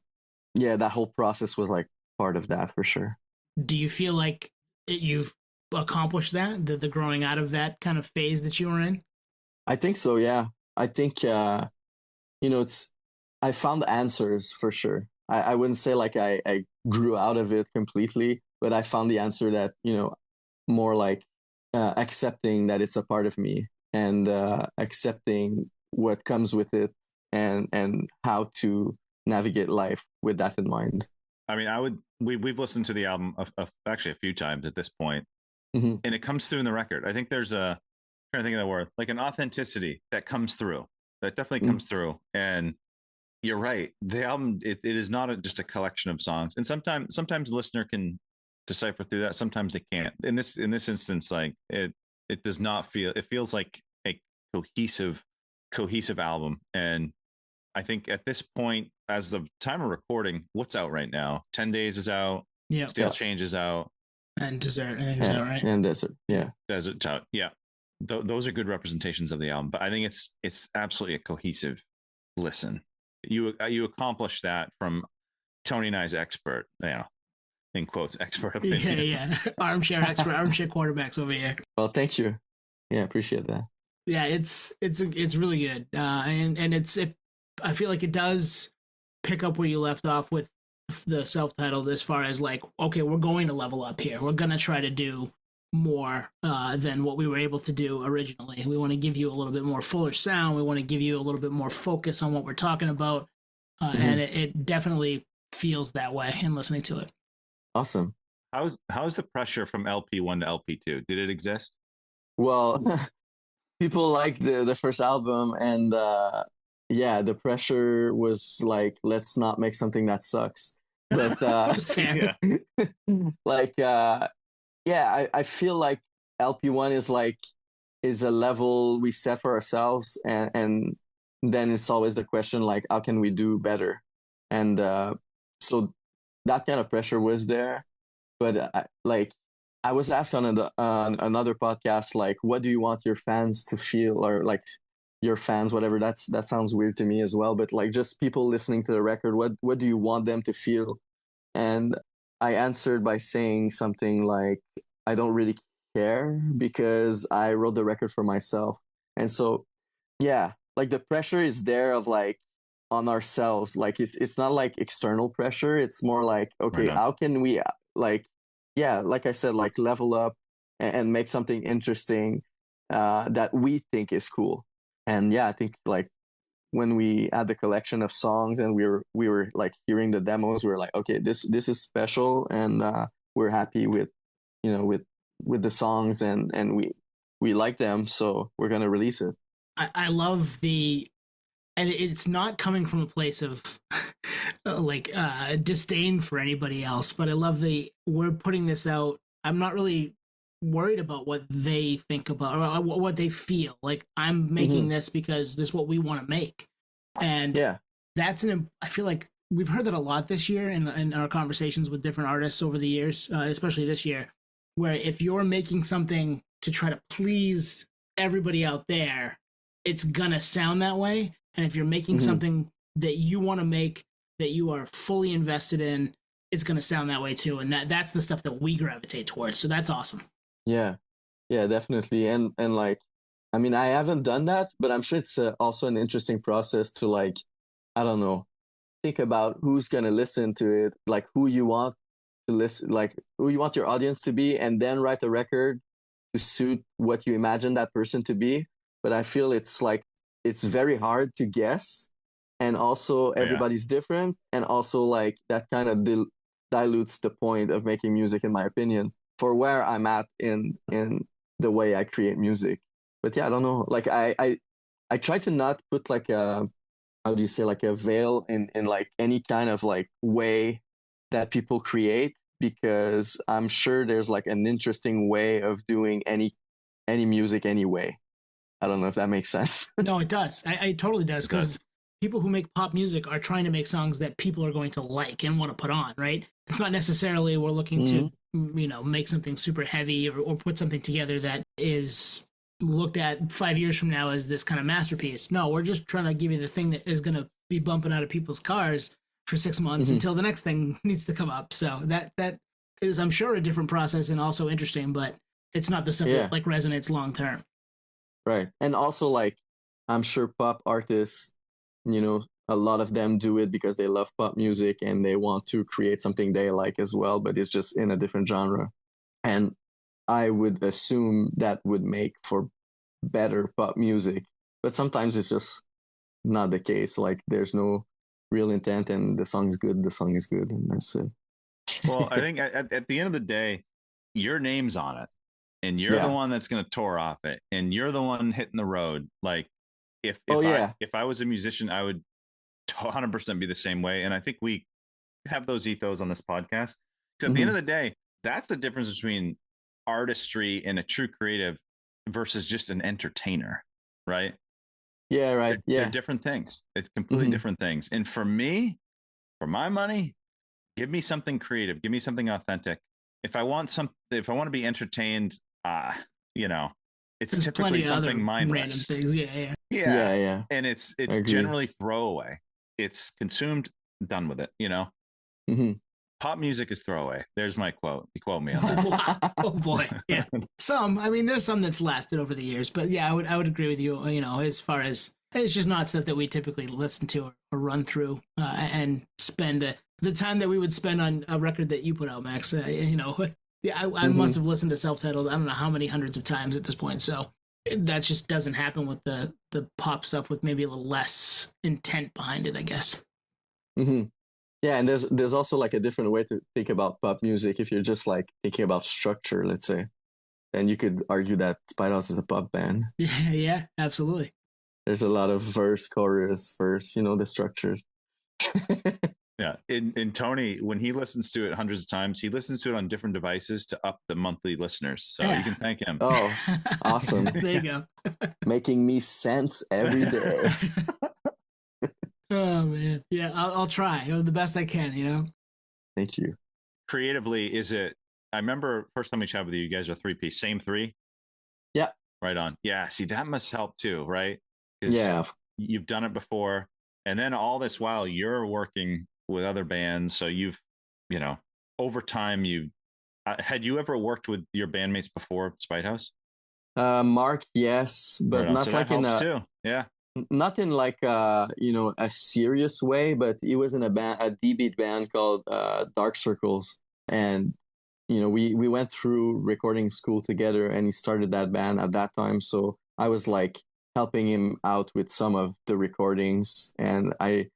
C: yeah, that whole process was like part of that for sure.
A: Do you feel like you've accomplished that, the growing out of that kind of phase that you were in?
C: I think so, yeah. I think it's I found answers for sure. I wouldn't say like I grew out of it completely, but I found the answer that, more like accepting that it's a part of me, and accepting what comes with it, and how to navigate life with that in mind.
B: I mean, we've listened to the album actually a few times at this point,
C: Mm-hmm.
B: and it comes through in the record. I think there's I'm trying to think of the word, like an authenticity that comes through. That definitely comes through. And you're right. The album it is not just a collection of songs, and sometimes the listener can decipher through that. Sometimes they can't. In this instance, like it does not feel. It feels like a cohesive album. And I think at this point, as the time of recording, what's out right now? 10 Days is out.
A: Yeah.
B: Stale Change is out.
A: And Dessert, I think is that right?
C: And Desert, yeah.
B: Desert's out. Yeah. Those are good representations of the album, but I think it's absolutely a cohesive listen. You accomplish that from Tony and I's expert, in quotes, expert opinion.
A: Yeah. Armchair expert, armchair quarterbacks over here.
C: Well, thank you. Yeah, appreciate that.
A: Yeah, it's really good, and I feel like it does pick up where you left off with the self-titled, as far as like, okay, we're going to level up here. We're gonna try to do more than what we were able to do originally. We want to give you a little bit more fuller sound. We want to give you a little bit more focus on what we're talking about, and it definitely feels that way in listening to it.
C: Awesome.
B: How's the pressure from LP1 to LP2? Did it exist?
C: Well, people like the first album, and yeah, the pressure was like, let's not make something that sucks. But
A: Fair.
C: like yeah, I feel like LP1 is a level we set for ourselves, and then it's always the question like, how can we do better? And so that kind of pressure was there. But I was asked on another podcast, like, what do you want your fans to feel, or like your fans, whatever. That sounds weird to me as well. But like just people listening to the record, what do you want them to feel? And I answered by saying something like, I don't really care because I wrote the record for myself. And so, yeah, like the pressure is there of like, on ourselves. Like it's not like external pressure. It's more like,
B: Right
C: okay,
B: on.
C: how can we like, yeah, like I said, like level up and make something interesting that we think is cool. And yeah, I think like when we had the collection of songs and we were like hearing the demos, we were like, okay, this is special, and we're happy with with the songs, and we like them, so we're gonna release it.
A: I love the, and it's not coming from a place of disdain for anybody else, but I love the, we're putting this out. I'm not really worried about what they think about or what they feel. Like, I'm making
C: Mm-hmm.
A: this because this is what we want to make. And
C: Yeah.
A: I feel like we've heard that a lot this year in our conversations with different artists over the years, especially this year, where if you're making something to try to please everybody out there, it's gonna sound that way. And if you're making
C: Mm-hmm.
A: something that you want to make, that you are fully invested in, it's gonna sound that way too. And that's the stuff that we gravitate towards. So that's awesome.
C: Yeah. Yeah, definitely. And like, I mean, I haven't done that, but I'm sure it's also an interesting process to like, I don't know, think about who's gonna listen to it, like who you want to listen, like who you want your audience to be, and then write a record to suit what you imagine that person to be. But I feel it's like it's very hard to guess, and also
B: Oh, yeah.
C: everybody's different, and also like that kind of dilutes the point of making music, in my opinion, for where I'm at in the way I create music. But yeah, I don't know. Like I try to not put like a, how do you say, like a veil in like any kind of like way that people create, because I'm sure there's like an interesting way of doing any music anyway. I don't know if that makes sense.
A: No, it does. It totally does,
B: It does.
A: because people who make pop music are trying to make songs that people are going to like and want to put on, right? It's not necessarily we're looking
C: Mm-hmm.
A: to, make something super heavy, or put something together that is looked at 5 years from now as this kind of masterpiece. No, we're just trying to give you the thing that is going to be bumping out of people's cars for 6 months
C: Mm-hmm.
A: until the next thing needs to come up. So that is, I'm sure, a different process and also interesting, but it's not the stuff
C: Yeah,
A: that like resonates long term.
C: right. And also like I'm sure pop artists, a lot of them do it because they love pop music and they want to create something they like as well, but it's just in a different genre. And I would assume that would make for better pop music. But sometimes it's just not the case. Like there's no real intent, and the song is good, and that's it.
B: Well, I think at the end of the day, your name's on it, and you're the
C: Yeah.
B: one that's going to tour off it, and you're the one hitting the road. Like if
C: Oh
B: if I
C: yeah.
B: if I was a musician, I would 100% be the same way. And I think we have those ethos on this podcast. Because at the end
C: Mm-hmm.
B: of the day, that's the difference between artistry and a true creative versus just an entertainer, right?
C: Yeah,
B: They're,
C: right.
B: they're
C: Yeah.
B: different things. It's completely
C: Mm-hmm.
B: different things. And for me, for my money, give me something creative. Give me something authentic. If I want to be entertained, you know, it's
A: There's
B: typically
A: plenty of
B: something
A: other random
B: mindless.
A: things. Yeah, yeah.
B: Yeah.
C: Yeah, yeah.
B: And it's
C: I
B: it's
C: agree.
B: generally throwaway. It's consumed, done with it.
C: Mm-hmm.
B: Pop music is throwaway. There's my quote. You quote me on
A: Oh,
B: that.
A: wow. Oh boy. Yeah. Some. I mean, there's some that's lasted over the years, but yeah, I would agree with you. As far as it's just not stuff that we typically listen to or run through and spend the time that we would spend on a record that you put out, Max. Yeah, I
C: Mm-hmm.
A: must have listened to self-titled. I don't know how many hundreds of times at this point. So that just doesn't happen with the pop stuff with maybe a little less intent behind it, I guess.
C: Mm-hmm. Yeah, and there's also like a different way to think about pop music. If you're just like thinking about structure, let's say, then you could argue that Spiderhouse is a pop band.
A: Yeah, yeah, absolutely.
C: There's a lot of verse, chorus, verse, the structures.
B: Yeah. And Tony, when he listens to it hundreds of times, he listens to it on different devices to up the monthly listeners. So
A: Yeah.
B: you can thank him.
C: Oh, awesome.
A: There you go.
C: Making me sense every day.
A: Oh man, yeah, I'll try the best I can.
C: Thank you.
B: Creatively, is it? I remember first time we chatted with you, you guys are three-piece, same three?
C: Yeah.
B: Right on. Yeah. See, that must help too, right? Because
C: Yeah.
B: you've done it before. And then all this while you're working with other bands. So over time, had you ever worked with your bandmates before Spite House?
C: Mark, yes,
B: Right
C: but
B: on. So
C: not
B: that
C: like in
B: helps
C: a
B: too. Yeah.
C: not in like a serious way, but he was in a D-beat band called Dark Circles, and we went through recording school together, and he started that band at that time. So I was like helping him out with some of the recordings, and I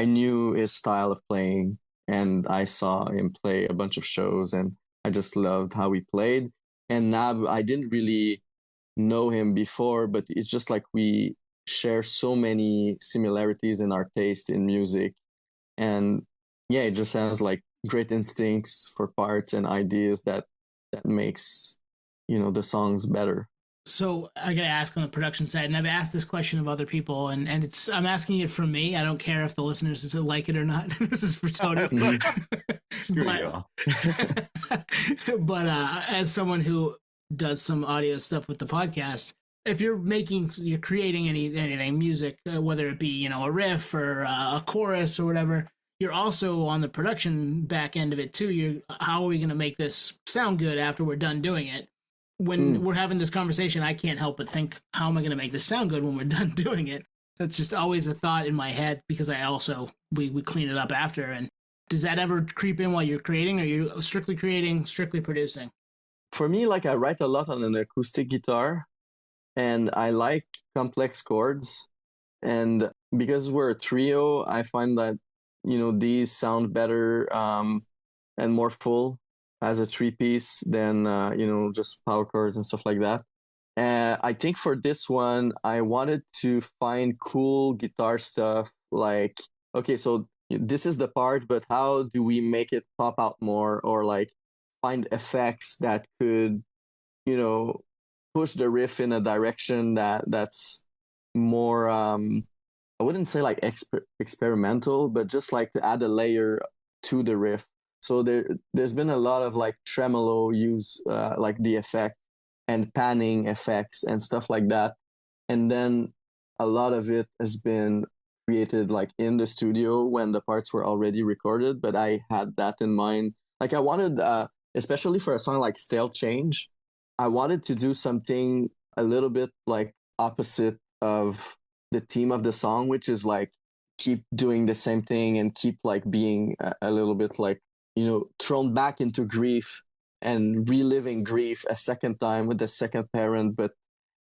C: knew his style of playing, and I saw him play a bunch of shows, and I just loved how he played. And now I didn't really know him before, but it's just like we share so many similarities in our taste in music. And yeah, it just has like great instincts for parts and ideas that makes the songs better.
A: So I gotta ask on the production side, and I've asked this question of other people, and I'm asking it for me. I don't care if the listeners like it or not. This is for Tony.
B: Screw you all.
A: But as someone who does some audio stuff with the podcast, if you're creating anything music, whether it be a riff or a chorus or whatever, you're also on the production back end of it too. How are we going to make this sound good after we're done doing it? When we're having this conversation, I can't help but think, how am I going to make this sound good when we're done doing it? That's just always a thought in my head, because I also we clean it up after. And does that ever creep in while you're creating, or are you strictly creating, strictly producing?
C: For me, like I write a lot on an acoustic guitar, and I like complex chords. And because we're a trio, I find that these sound better and more full as a 3-piece than just power chords and stuff like that. I think for this one, I wanted to find cool guitar stuff. Like, okay, so this is the part, but how do we make it pop out more, or like find effects that could, push the riff in a direction that's more I wouldn't say like experimental, but just like to add a layer to the riff. So there's been a lot of like tremolo use, like the effect, and panning effects and stuff like that. And then a lot of it has been created like in the studio when the parts were already recorded. But I had that in mind. Like I wanted, especially for a song like Stale Change, I wanted to do something a little bit like opposite of the theme of the song, which is like keep doing the same thing and keep like being a little bit like, thrown back into grief and reliving grief a second time with the second parent, but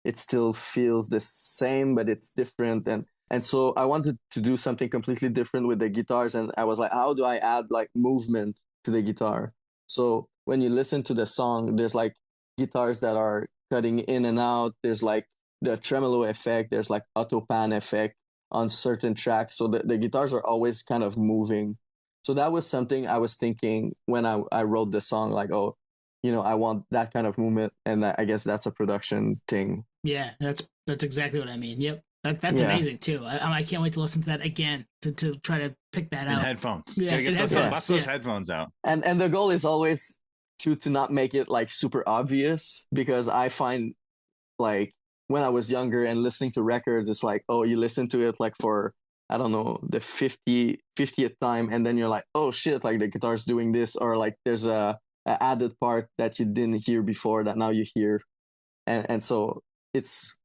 C: it still feels the same, but it's different. And so I wanted to do something completely different with the guitars. And I was like, how do I add like movement to the guitar? So when you listen to the song, there's like guitars that are cutting in and out. There's like the tremolo effect. There's like auto pan effect on certain tracks. So the guitars are always kind of moving. So that was something I was thinking when I wrote the song, like, oh, I want that kind of movement. And I guess that's a production thing.
A: Yeah, that's exactly what I mean. Yep. That's amazing too. I can't wait to listen to that again to try to pick that out.
B: In headphones.
A: Yeah,
B: get those headphones out.
C: And the goal is always to not make it like super obvious, because I find like when I was younger and listening to records, it's like, oh, you listen to it like for, I don't know, the 50th time, and then you're like, oh shit, like the guitar's doing this, or like there's a added part that you didn't hear before that now you hear. And so it's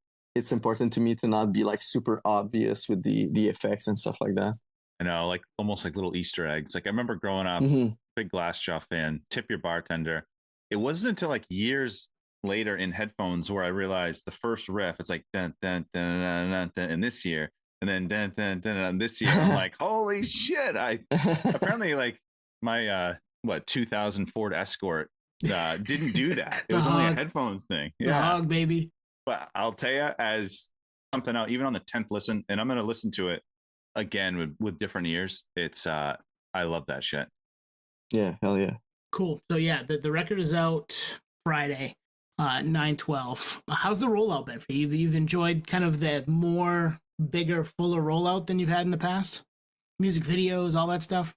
C: important to me to not be like super obvious with the effects and stuff like that.
B: I know, like almost like little Easter eggs. Like I remember growing up, big Glassjaw fan, Tip Your Bartender. It wasn't until like years later in headphones where I realized the first riff, it's like dun dun dun dun dun, dun in this year, and then dun dun dun dun this year. I'm like, holy shit! I apparently like my 2000 Ford Escort didn't do that. It was only a headphones thing.
A: The hog, baby.
B: But I'll tell you, as something out, even on the 10th listen, and I'm going to listen to it again with different ears. It's I love that shit.
C: Yeah, hell yeah.
A: Cool. So yeah, the record is out Friday, 9/12. How's the rollout been for you? You've enjoyed kind of the more bigger, fuller rollout than you've had in the past? Music videos, all that stuff?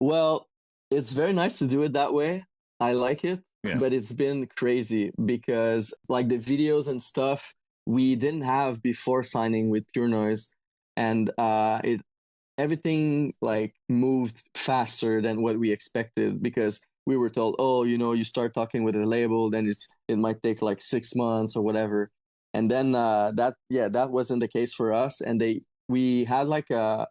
C: Well, it's very nice to do it that way. I like it. Yeah. But it's been crazy because like the videos and stuff we didn't have before signing with Pure Noise, and everything like moved faster than what we expected, because we were told, oh, you start talking with a label, then it might take like 6 months or whatever. And then that wasn't the case for us, and we had like a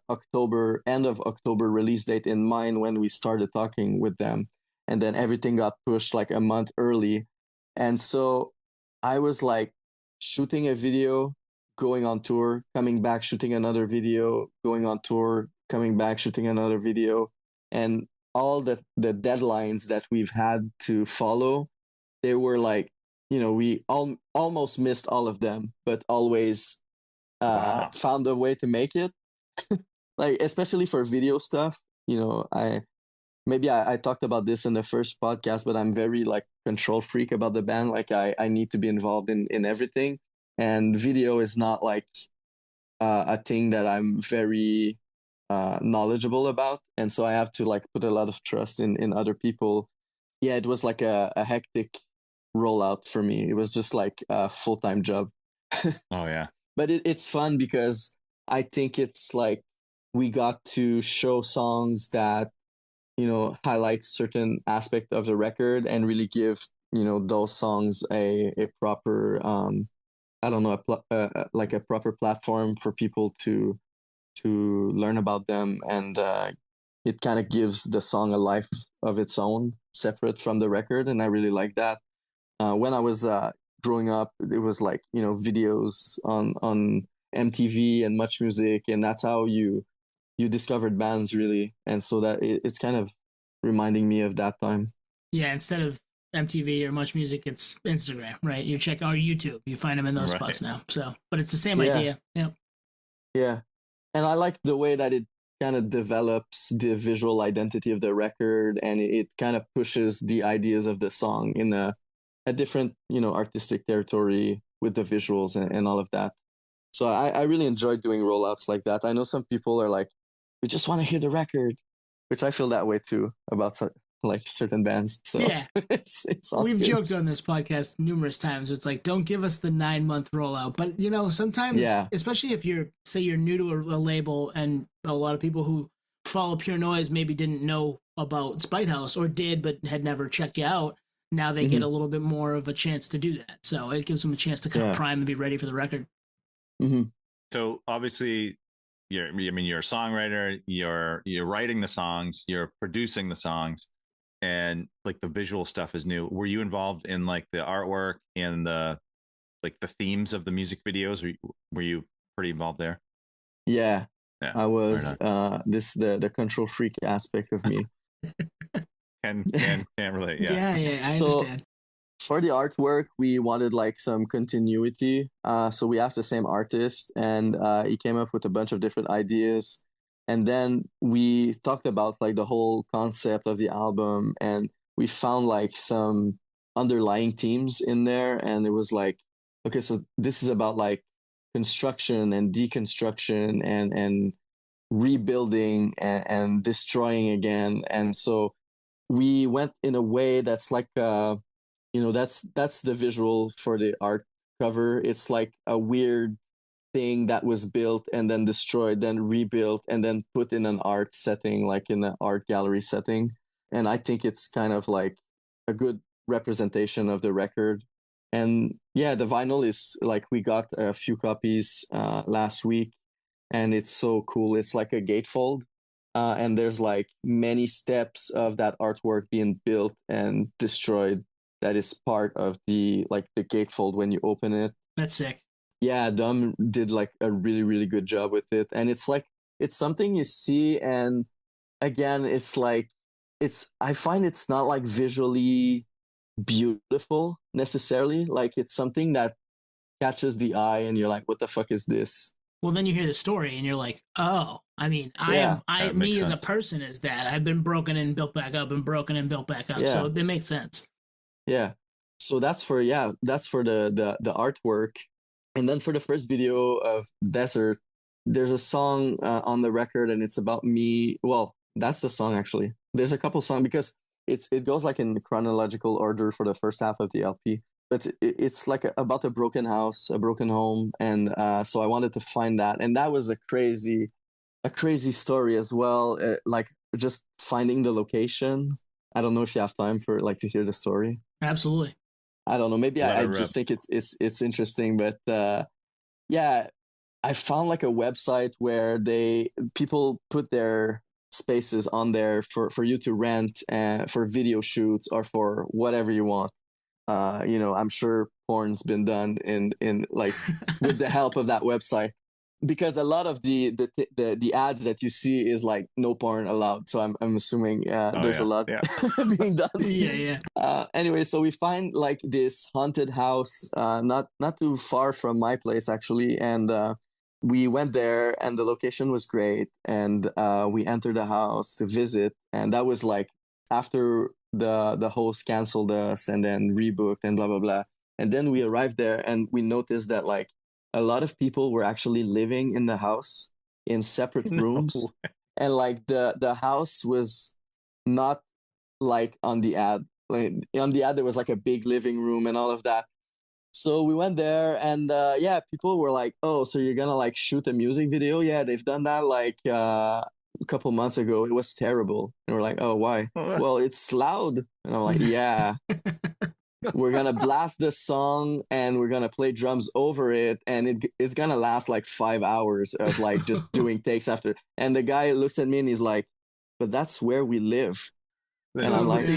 C: end of October release date in mind when we started talking with them, and then everything got pushed like a month early. And so I was like shooting a video, going on tour, coming back, shooting another video, going on tour, coming back, shooting another video. And all the deadlines that we've had to follow, they were like, we almost missed all of them, but always found a way to make it. Like, especially for video stuff, I talked about this in the first podcast, but I'm very like control freak about the band. Like I need to be involved in everything, and video is not like a thing that I'm very knowledgeable about, and so I have to like put a lot of trust in other people. Yeah, it was like a hectic rollout for me. It was just like a full-time job.
B: Oh yeah.
C: But it's fun because I think it's like we got to show songs that highlight certain aspect of the record and really give those songs a proper I don't know like a proper platform for people to learn about them, and it kind of gives the song a life of its own, separate from the record, and I really like that. When I was growing up, it was like videos on MTV and Much Music, and that's how you discovered bands really, and so that it's kind of reminding me of that time.
A: Yeah, instead of MTV or Much Music, it's Instagram, right? You check our YouTube, you find them in those spots now. So, but it's the same idea. Yeah.
C: Yeah, and I like the way that it kind of develops the visual identity of the record, and it kind of pushes the ideas of the song in a different artistic territory with the visuals and all of that. So I really enjoy doing rollouts like that. I know some people are like, we just want to hear the record, which I feel that way too about like certain bands. So
A: yeah,
C: it's all
A: we've
C: good.
A: joked on this podcast numerous times. It's like, don't give us the 9-month rollout, but sometimes, especially if you're new to a label, and a lot of people who follow Pure Noise maybe didn't know about Spite House, or did but had never checked you out. Now they get a little bit more of a chance to do that, so it gives them a chance to kind of prime and be ready for the record.
B: So obviously, you're a songwriter. You're writing the songs. You're producing the songs, and like the visual stuff is new. Were you involved in like the artwork and the themes of the music videos? Were you pretty involved there?
C: Yeah. I was the control freak aspect of me.
B: Can't relate.
A: Yeah, I understand.
C: For the artwork, we wanted like some continuity. So we asked the same artist, and he came up with a bunch of different ideas. And then we talked about like the whole concept of the album, and we found like some underlying themes in there. And it was like, okay, so this is about like construction and deconstruction and rebuilding and destroying again. And so we went in a way that's like that's the visual for the art cover. It's like a weird thing that was built and then destroyed, then rebuilt, and then put in an art setting, like in an art gallery setting. And I think it's kind of like a good representation of the record. And yeah, the vinyl is like, we got a few copies last week, and it's so cool. It's like a gatefold. And there's like many steps of that artwork being built and destroyed that is part of the gatefold when you open it.
A: That's sick.
C: Yeah, Dom did like a really, really good job with it. And it's like, it's something you see, and again, it's like, I find it's not like visually beautiful necessarily. Like, it's something that catches the eye and you're like, what the fuck is this?
A: Well, then you hear the story and you're like, oh, I mean, me as a person is that I've been broken and built back up and broken and built back up. Yeah. So it makes sense.
C: Yeah. So that's for the artwork. And then for the first video of Desert, there's a song on the record, and it's about me. Well, that's the song actually. There's a couple songs because it goes like in chronological order for the first half of the LP. But it's like about a broken house, a broken home, and so I wanted to find that, and that was a crazy story as well. Like just finding the location. I don't know if you have time for like to hear the story.
A: Absolutely.
C: I don't know. Maybe
B: Let
C: I
B: it rip.
C: just think it's interesting, but yeah, I found like a website where people put their spaces on there for you to rent for video shoots or for whatever you want. I'm sure porn's been done in like with the help of that website, because a lot of the ads that you see is like no porn allowed. So I'm assuming there's a lot being done.
A: Yeah.
C: Anyway, so we find like this haunted house, not too far from my place actually, and we went there, and the location was great, and we entered the house to visit, and that was like after the host canceled us and then rebooked and blah blah blah, and then we arrived there and we noticed that like a lot of people were actually living in the house in separate rooms, and like the house was not like on the ad. Like on the ad there was like a big living room and all of that. So we went there, and yeah, people were like, "Oh, so you're gonna like shoot a music video?" Yeah, they've done that like a couple months ago. It was terrible, and we're like, "Oh, why?" Well, it's loud, and I'm like, "Yeah, we're gonna blast the song, and we're gonna play drums over it, and it's gonna last like 5 hours of like just doing takes after." And the guy looks at me and he's like, "But that's where we live," and I'm like,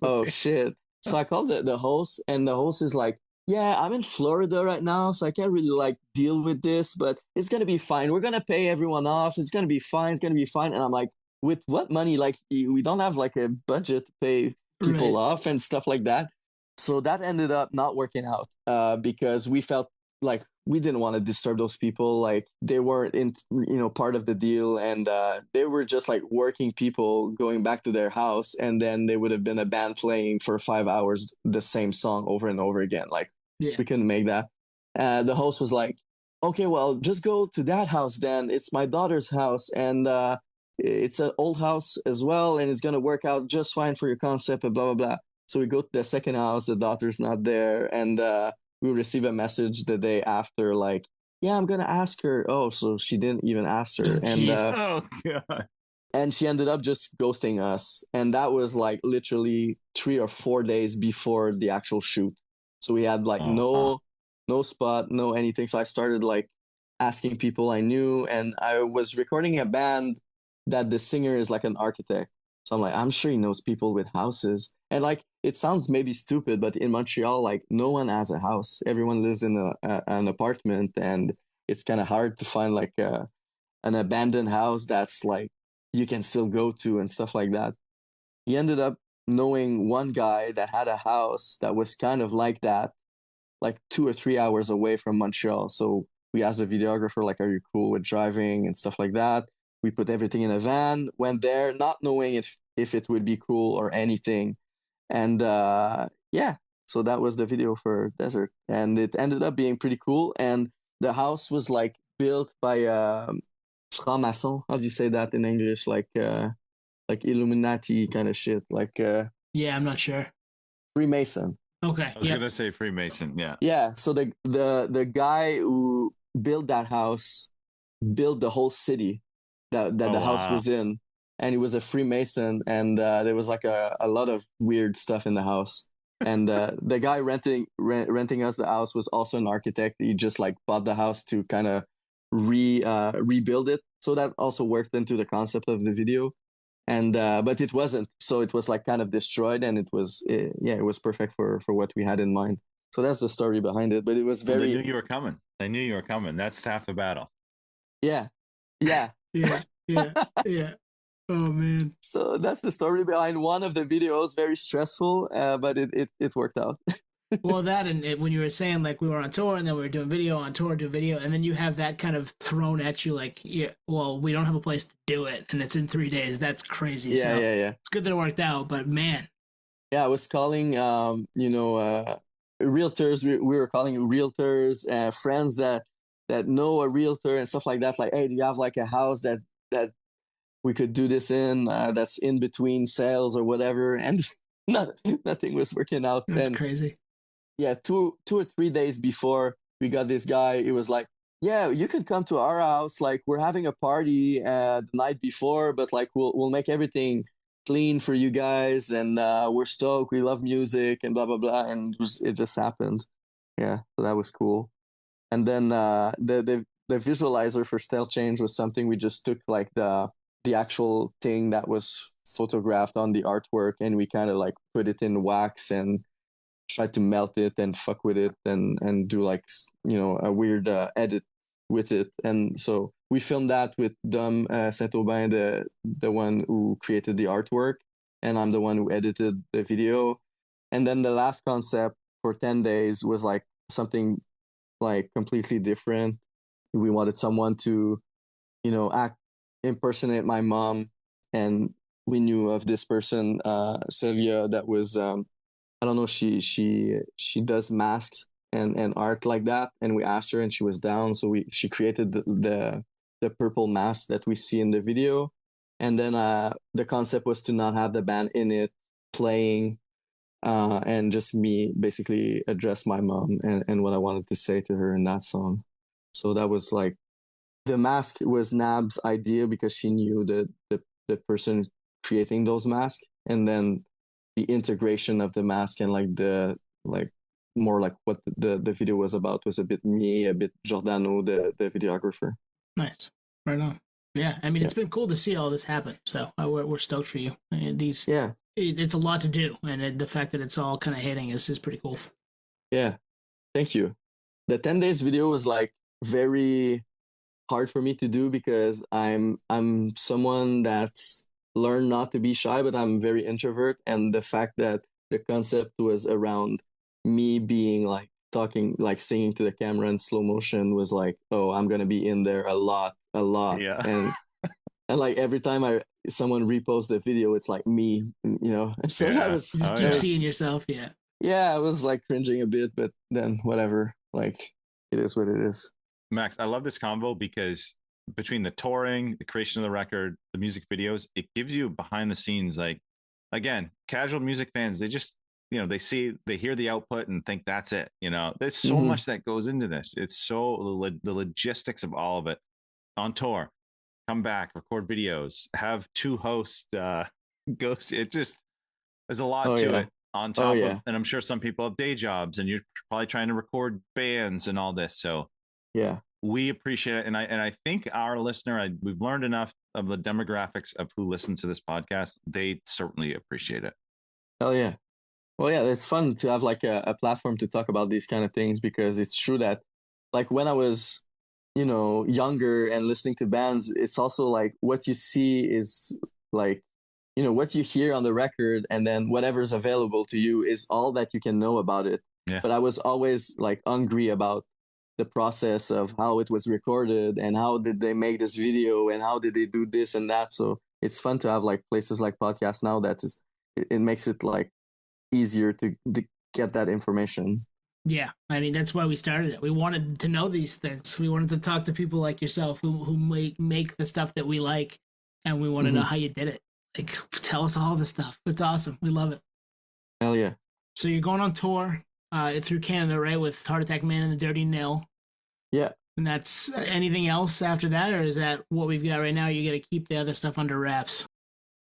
C: "Oh shit." So I called the host, and the host is like, "Yeah, I'm in Florida right now, so I can't really like deal with this, but it's gonna be fine. We're gonna pay everyone off. It's gonna be fine. It's gonna be fine." And I'm like, "With what money? Like, we don't have like a budget to pay people off and stuff like that." So that ended up not working out because we felt like we didn't want to disturb those people. Like they weren't in, part of the deal, and they were just like working people going back to their house, and then they would have been a band playing for 5 hours the same song over and over again. Like we couldn't make that. The host was like, "Okay, well, just go to that house then. It's my daughter's house, and it's an old house as well, and it's gonna work out just fine for your concept," and blah blah blah. So we go to the second house. The daughter's not there, and we receive a message the day after, like, "Yeah, I'm gonna ask her." Oh, so she didn't even ask her,
B: oh god!
C: And she ended up just ghosting us, and that was like literally 3 or 4 days before the actual shoot. So we had like no spot, no anything. So I started like asking people I knew, and I was recording a band that the singer is like an architect. So I'm like, I'm sure he knows people with houses. And like, it sounds maybe stupid, but in Montreal, like no one has a house. Everyone lives in an apartment, and it's kind of hard to find like an abandoned house that's like you can still go to and stuff like that. He ended up knowing one guy that had a house that was kind of like that, like 2 or 3 hours away from Montreal. So we asked the videographer, like, "Are you cool with driving and stuff like that?" We put everything in a van, went there, not knowing if it would be cool or anything. And yeah, so that was the video for Desert. And it ended up being pretty cool. And the house was like built by franc-maçon. How do you say that in English? Like Illuminati kind of shit. Like
A: yeah, I'm not sure.
C: Freemason.
A: Okay.
B: I was gonna say Freemason. Yeah.
C: Yeah. So the guy who built that house built the whole city that the house was in, and he was a Freemason, and there was like a lot of weird stuff in the house. And the guy renting us the house was also an architect. He just like bought the house to kind of rebuild it. So that also worked into the concept of the video. And but it wasn't. So it was like kind of destroyed, and it was perfect for what we had in mind. So that's the story behind it. But it was very.
B: They knew you were coming. They knew you were coming. That's half the battle.
C: Yeah.
A: Yeah. Oh man.
C: So that's the story behind one of the videos. Very stressful, but it worked out.
A: Well, that and when you were saying like we were on tour and then we were doing video on tour, do video, and then you have that kind of thrown at you like, yeah, well, we don't have a place to do it, and it's in 3 days. That's crazy.
C: Yeah,
A: so
C: yeah.
A: It's good that it worked out, but man.
C: Yeah, I was calling, realtors. We were calling realtors, friends that know a realtor and stuff like that. Like, "Hey, do you have like a house that we could do this in? That's in between sales or whatever." And nothing was working out.
A: That's crazy.
C: Yeah, 2 or 3 days before we got this guy, it was like, "Yeah, you can come to our house. Like, we're having a party the night before, but like we'll make everything clean for you guys, and we're stoked. We love music and blah blah blah, and it just happened. Yeah, so that was cool. And then the visualizer for Stealth Change was something we just took like the actual thing that was photographed on the artwork, and we kind of like put it in wax and tried to melt it and fuck with it and do like a weird edit with it. And so we filmed that with Dom Saint-Aubin, the one who created the artwork, and I'm the one who edited the video. And then the last concept for 10 days was like something like completely different. We wanted someone to, impersonate my mom, and we knew of this person, Sylvia, that was I don't know, she does masks and art like that, and we asked her and she was down, so she created the purple mask that we see in the video. And then the concept was to not have the band in it playing, and just me basically address my mom and what I wanted to say to her in that song. So that was like, the mask was Nab's idea because she knew the person creating those masks, and then the integration of the mask and like more like what the video was about was a bit me, a bit Giordano, the videographer.
A: Nice. Right on. Yeah, I mean, it's been cool to see all this happen. So we're stoked for you. It's a lot to do, and the fact that it's all kind of hitting is pretty cool.
C: Yeah, thank you. The 10 days video was like very hard for me to do because I'm someone that's learned not to be shy, but I'm very introvert, and the fact that the concept was around me being like talking, like singing to the camera in slow motion was like, oh, I'm gonna be in there a lot,
B: Yeah.
C: and like every time someone reposts the video, it's like me, So that was
A: you just keep seeing yourself,
C: I was like cringing a bit, but then whatever, like it is what it is.
B: Max, I love this combo because between the touring, the creation of the record, the music videos, it gives you behind the scenes. Like, again, casual music fans, they just, they hear the output and think that's it. There's so much that goes into this. It's so the logistics of all of it. On tour, come back, record videos, have two hosts, ghost. It just, there's a lot to it on top of, and I'm sure some people have day jobs and you're probably trying to record bands and all this. So
C: yeah,
B: we appreciate it. And I think our listener, we've learned enough of the demographics of who listens to this podcast. They certainly appreciate it.
C: Hell yeah. Well, yeah, it's fun to have like a platform to talk about these kind of things, because it's true that like when I was, younger and listening to bands, it's also like what you see is like, what you hear on the record, and then whatever's available to you is all that you can know about it.
B: Yeah.
C: But I was always like hungry about the process of how it was recorded and how did they make this video and how did they do this and that. So it's fun to have like places like podcasts now it makes it like easier to get that information.
A: Yeah, I mean, that's why we started it. We wanted to know these things. We wanted to talk to people like yourself who make the stuff that we like, and we want to know how you did it. Like, tell us all the stuff. It's awesome. We love it.
C: Hell yeah.
A: So you're going on tour through Canada, right, with Heart Attack Man and the Dirty Nil.
C: Yeah.
A: And that's anything else after that, or is that what we've got right now? You got to keep the other stuff under wraps.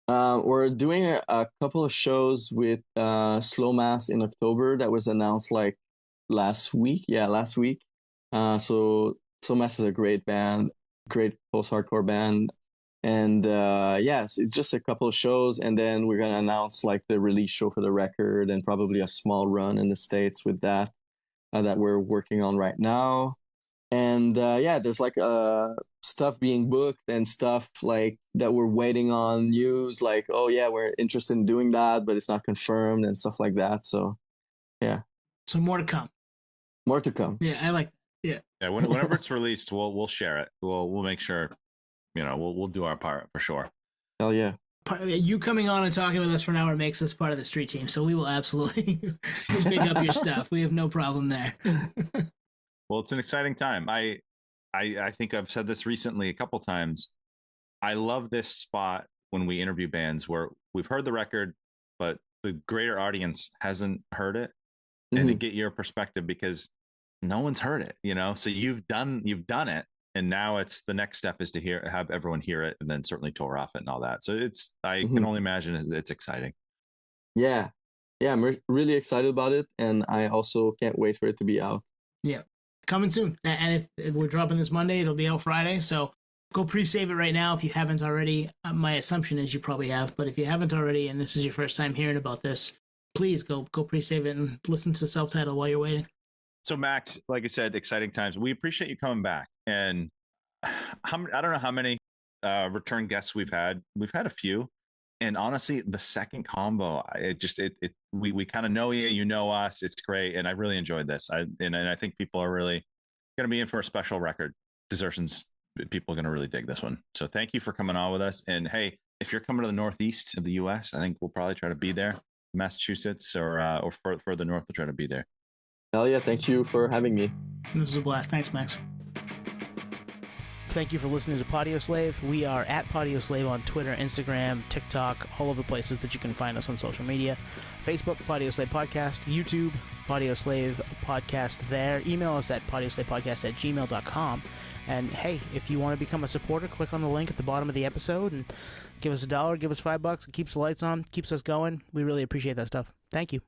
C: We're doing a couple of shows with Slow Mass in October that was announced like last week. Yeah, last week. So Slow Mass is a great band, great post-hardcore band. And it's just a couple of shows, and then we're gonna announce like the release show for the record and probably a small run in the States with that we're working on right now. And there's like stuff being booked and stuff like that we're waiting on news, like, oh yeah, we're interested in doing that, but it's not confirmed and stuff like that. So yeah.
A: So more to come.
C: More to come.
A: Yeah, I like that. Yeah.
B: Yeah. Whenever it's released, we'll share it. We'll make sure, we'll do our part for sure.
C: Hell yeah.
A: You coming on and talking with us for an hour makes us part of the street team, so we will absolutely pick up your stuff. We have no problem there.
B: Well, it's an exciting time. I think I've said this recently a couple times. I love this spot when we interview bands where we've heard the record, but the greater audience hasn't heard it, and to get your perspective, because no one's heard it, so you've done it. And now it's the next step is to have everyone hear it and then certainly tour off it and all that. So I
C: Mm-hmm.
B: can only imagine it's exciting.
C: Yeah. I'm really excited about it. And I also can't wait for it to be out.
A: Yeah. Coming soon. And if we're dropping this Monday, it'll be out Friday. So go pre-save it right now if you haven't already. My assumption is you probably have, but if you haven't already and this is your first time hearing about this, please go pre-save it and listen to self-title while you're waiting.
B: So Max, like I said, exciting times. We appreciate you coming back. And I don't know how many return guests we've had. We've had a few. And honestly, the second combo, we kind of know you know us. It's great. And I really enjoyed this. And I think people are really going to be in for a special record. Desertion's people are going to really dig this one. So thank you for coming on with us. And hey, if you're coming to the Northeast of the US, I think we'll probably try to be there. Massachusetts or further north, we'll try to be there.
C: Hell yeah. Thank you for having me.
A: This is a blast. Thanks, Max. Thank you for listening to Podioslave. We are at Podioslave on Twitter, Instagram, TikTok, all of the places that you can find us on social media. Facebook, Podioslave Podcast. YouTube, Podioslave Podcast there. Email us at podioslavepodcast@gmail.com. And hey, if you want to become a supporter, click on the link at the bottom of the episode and give us $1, give us $5. It keeps the lights on, keeps us going. We really appreciate that stuff. Thank you.